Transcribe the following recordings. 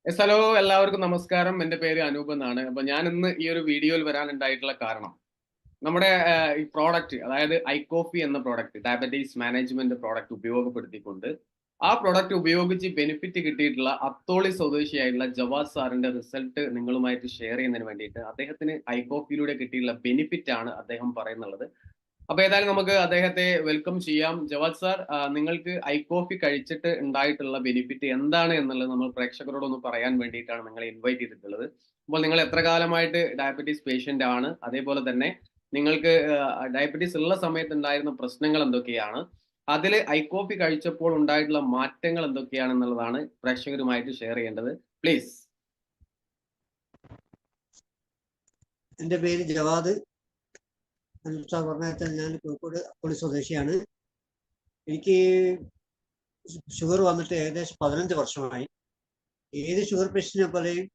Hello, എല്ലാവർക്കും നമസ്കാരം. എൻ്റെ പേര് അനൂപ് എന്നാണ്. അപ്പൊ ഞാൻ ഇന്ന് ഈ ഒരു വീഡിയോയിൽ വരാനുണ്ടായിട്ടുള്ള കാരണം നമ്മുടെ ഈ പ്രോഡക്റ്റ്, അതായത് ഐകോഫി എന്ന പ്രോഡക്റ്റ്, ഡയബറ്റീസ് മാനേജ്മെന്റ് പ്രോഡക്റ്റ് ഉപയോഗപ്പെടുത്തിക്കൊണ്ട് ആ പ്രോഡക്റ്റ് ഉപയോഗിച്ച് ബെനിഫിറ്റ് കിട്ടിയിട്ടുള്ള അത്തോളി സ്വദേശിയായിട്ടുള്ള ജവാദ് സാറിന്റെ റിസൾട്ട് നിങ്ങളുമായിട്ട് ഷെയർ ചെയ്യുന്നതിന് വേണ്ടിയിട്ട് അദ്ദേഹത്തിന് ഐകോഫിയിലൂടെ കിട്ടിയിട്ടുള്ള ബെനിഫിറ്റ് ആണ് അദ്ദേഹം പറയുന്നുള്ളത്. അപ്പൊ ഏതായാലും നമുക്ക് അദ്ദേഹത്തെ വെൽക്കം ചെയ്യാം. ജവാദ് സാർ, നിങ്ങൾക്ക് ഐകോഫി കഴിച്ചിട്ട് ഉണ്ടായിട്ടുള്ള ബെനിഫിറ്റ് എന്താണ് എന്നുള്ളത് നമ്മൾ പ്രേക്ഷകരോടൊന്ന് പറയാൻ വേണ്ടിയിട്ടാണ് നിങ്ങളെ ഇൻവൈറ്റ് ചെയ്തിട്ടുള്ളത്. അപ്പോൾ നിങ്ങൾ എത്ര കാലമായിട്ട് ഡയബറ്റീസ് പേഷ്യന്റ് ആണ്, അതേപോലെ തന്നെ നിങ്ങൾക്ക് ഡയബറ്റീസ് ഉള്ള സമയത്ത് ഉണ്ടായിരുന്ന പ്രശ്നങ്ങൾ എന്തൊക്കെയാണ്, അതിൽ ഐകോഫി കഴിച്ചപ്പോൾ ഉണ്ടായിട്ടുള്ള മാറ്റങ്ങൾ എന്തൊക്കെയാണെന്നുള്ളതാണ് പ്രേക്ഷകരുമായിട്ട് ഷെയർ ചെയ്യേണ്ടത്. പ്ലീസ്. എൻ്റെ പേര് ജവാദ്. പറഞ്ഞാൽ ഞാൻ കോഴിക്കോട് അത്തോളി സ്വദേശിയാണ്. എനിക്ക് ഷുഗർ വന്നിട്ട് ഏകദേശം 15 വർഷമായി. ഏത് ഷുഗർ പേഷ്യന്റിനെ പോലെയും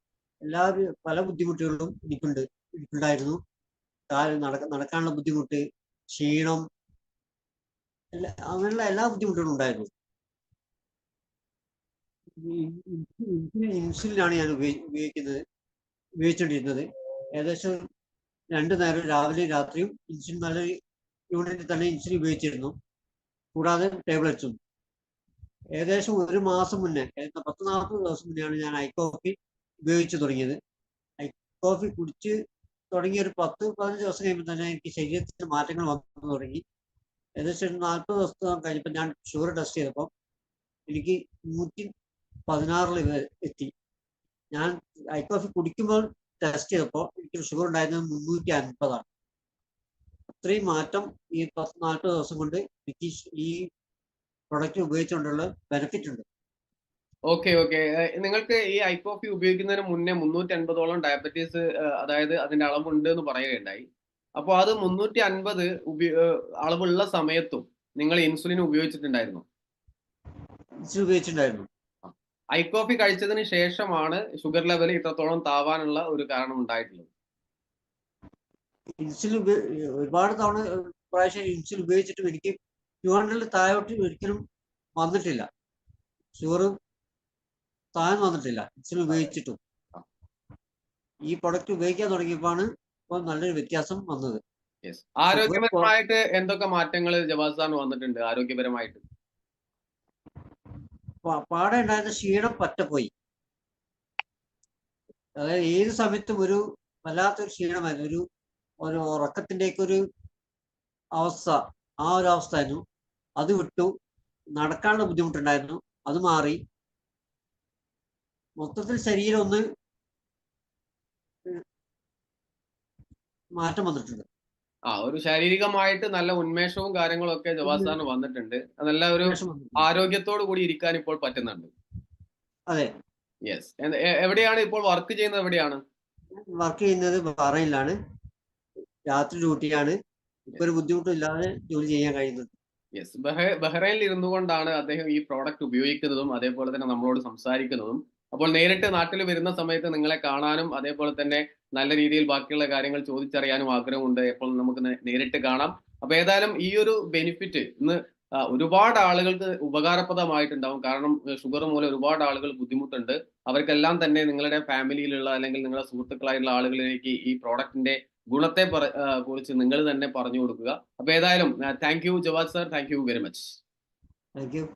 എല്ലാവരും പല ബുദ്ധിമുട്ടുകളും എനിക്കുണ്ടായിരുന്നു. നടക്കാനുള്ള ബുദ്ധിമുട്ട്, ക്ഷീണം, അങ്ങനെയുള്ള എല്ലാ ബുദ്ധിമുട്ടുകളും ഉണ്ടായിരുന്നു. ഇൻസുലിനാണ് ഞാൻ ഉപയോഗിച്ചുകൊണ്ടിരുന്നത്. ഏകദേശം 2 നേരം രാവിലെയും രാത്രിയും ഇൻസുലിൻ, നല്ല യൂണിറ്റിൽ തന്നെ ഇൻസുലിൻ ഉപയോഗിച്ചിരുന്നു. കൂടാതെ ടാബ്ലറ്റ്സും. ഏകദേശം 1 മാസം മുന്നേ, 10-40 ദിവസം മുന്നെയാണ് ഞാൻ ഐകോഫി ഉപയോഗിച്ച് തുടങ്ങിയത്. ഐകോഫി കുടിച്ച് തുടങ്ങിയ ഒരു 10-15 ദിവസം കഴിയുമ്പോൾ തന്നെ എനിക്ക് ശരീരത്തിന് മാറ്റങ്ങൾ വന്നു തുടങ്ങി. ഏകദേശം 40 ദിവസം കഴിഞ്ഞപ്പോൾ ഞാൻ ഷുഗർ ടെസ്റ്റ് ചെയ്തപ്പോൾ എനിക്ക് 116 എത്തി. ഞാൻ ഐകോഫി കുടിക്കുമ്പോൾ ടെസ്റ്റ് ചെയ്തപ്പോൾ എനിക്ക് ഷുഗർ ഉണ്ടായിരുന്നത് 350ആണ്. അത്രയും മാറ്റം ഈ 10-40 ദിവസം കൊണ്ട് എനിക്ക് ഈ പ്രൊഡക്റ്റ് ഉപയോഗിച്ചുകൊണ്ടുള്ള ബെനിഫിറ്റ് ഉണ്ട്. ഓക്കെ. നിങ്ങൾക്ക് ഈ ഐകോഫി ഉപയോഗിക്കുന്നതിന് മുന്നേ 350ഓളം ഡയബറ്റീസ്, അതായത് അതിന്റെ അളവുണ്ട് എന്ന് പറയുകയുണ്ടായി. അപ്പോൾ അത് 350 അളവുള്ള സമയത്തും നിങ്ങൾ ഇൻസുലിൻ ഉപയോഗിച്ചിട്ടുണ്ടായിരുന്നു? ഉപയോഗിച്ചിട്ടുണ്ടായിരുന്നു. ഐകോഫി കഴിച്ചതിന് ശേഷമാണ് ഷുഗർ ലെവൽ ഇത്രത്തോളം താവാനുള്ള ഒരു കാരണം ഉണ്ടായിട്ടുള്ളത്. ഇൻസുലിൻ ഒരുപാട് തവണ പ്രാവശ്യം ഇൻസുലിൻ ഉപയോഗിച്ചിട്ടും എനിക്ക് 200 താഴോട്ട് ഒരിക്കലും വന്നിട്ടില്ല. ഷുഗർ താഴ്ന്നു വന്നിട്ടില്ല ഇൻസുലിൻ ഉപയോഗിച്ചിട്ടും. ഈ പ്രൊഡക്റ്റ് ഉപയോഗിക്കാൻ തുടങ്ങിയപ്പോഴാണ് ഇപ്പോൾ നല്ലൊരു വ്യത്യാസം വന്നത്. ആരോഗ്യപരമായിട്ട് എന്തൊക്കെ മാറ്റങ്ങൾ ജവാദ് സാറിന് വന്നിട്ടുണ്ട്? ആരോഗ്യപരമായിട്ട് പാടെ ഉണ്ടായിരുന്ന ക്ഷീണം പറ്റപ്പോയി. അതായത് ഏത് സമയത്തും ഒരു വല്ലാത്തൊരു ക്ഷീണമായിരുന്നു, ഒരു ഉറക്കത്തിൻ്റെയൊക്കെ ഒരു അവസ്ഥ, ആ ഒരു അവസ്ഥ ആയിരുന്നു. അത് വിട്ടു. നടക്കാനുള്ള ബുദ്ധിമുട്ടുണ്ടായിരുന്നു, അത് മാറി. മൊത്തത്തിൽ ശരീരം ഒന്ന് മാറ്റം വന്നിട്ടുണ്ട്. ഒരു ശാരീരികമായിട്ട് നല്ല ഉന്മേഷവും കാര്യങ്ങളും ഒക്കെ ജവാദ് സാറിന് വന്നിട്ടുണ്ട്. നല്ല ഒരു ആരോഗ്യത്തോടു കൂടി ഇരിക്കാൻ ഇപ്പോൾ പറ്റുന്നുണ്ട്. അതെ. യെസ്. എവിടെയാണ് ഇപ്പോൾ വർക്ക് ചെയ്യുന്നത്? എവിടെയാണ് വർക്ക് ചെയ്യുന്നത്? ബഹ്റൈനിലാണ്. രാത്രി ഡ്യൂട്ടിയാണ്. ഇപ്പൊ ഒരു ബുദ്ധിമുട്ടും ഇല്ലാതെ ജോലി ചെയ്യാൻ കഴിയുന്നത്. യെസ്. ബഹ്റൈനിൽ ഇരുന്നു കൊണ്ടാണ് അദ്ദേഹം ഈ പ്രോഡക്റ്റ് ഉപയോഗിക്കുന്നതും അതേപോലെ തന്നെ നമ്മളോട് സംസാരിക്കുന്നതും. അപ്പോൾ നേരിട്ട് നാട്ടിൽ വരുന്ന സമയത്ത് നിങ്ങളെ കാണാനും അതേപോലെ തന്നെ നല്ല രീതിയിൽ ബാക്കിയുള്ള കാര്യങ്ങൾ ചോദിച്ചറിയാനും ആഗ്രഹമുണ്ട്. എപ്പോൾ നമുക്ക് നേരിട്ട് കാണാം. അപ്പൊ ഏതായാലും ഈ ഒരു ബെനിഫിറ്റ് ഇന്ന് ഒരുപാട് ആളുകൾക്ക് ഉപകാരപ്രദമായിട്ടുണ്ടാവും. കാരണം ഷുഗർ മൂലം ഒരുപാട് ആളുകൾ ബുദ്ധിമുട്ടുണ്ട്. അവർക്കെല്ലാം തന്നെ നിങ്ങളുടെ ഫാമിലിയിലുള്ള അല്ലെങ്കിൽ നിങ്ങളുടെ സുഹൃത്തുക്കളായിട്ടുള്ള ആളുകളിലേക്ക് ഈ പ്രോഡക്റ്റിന്റെ ഗുണത്തെ കുറിച്ച് നിങ്ങൾ തന്നെ പറഞ്ഞു കൊടുക്കുക. അപ്പൊ ഏതായാലും thank you Jawad sir. Thank you very much. Thank U.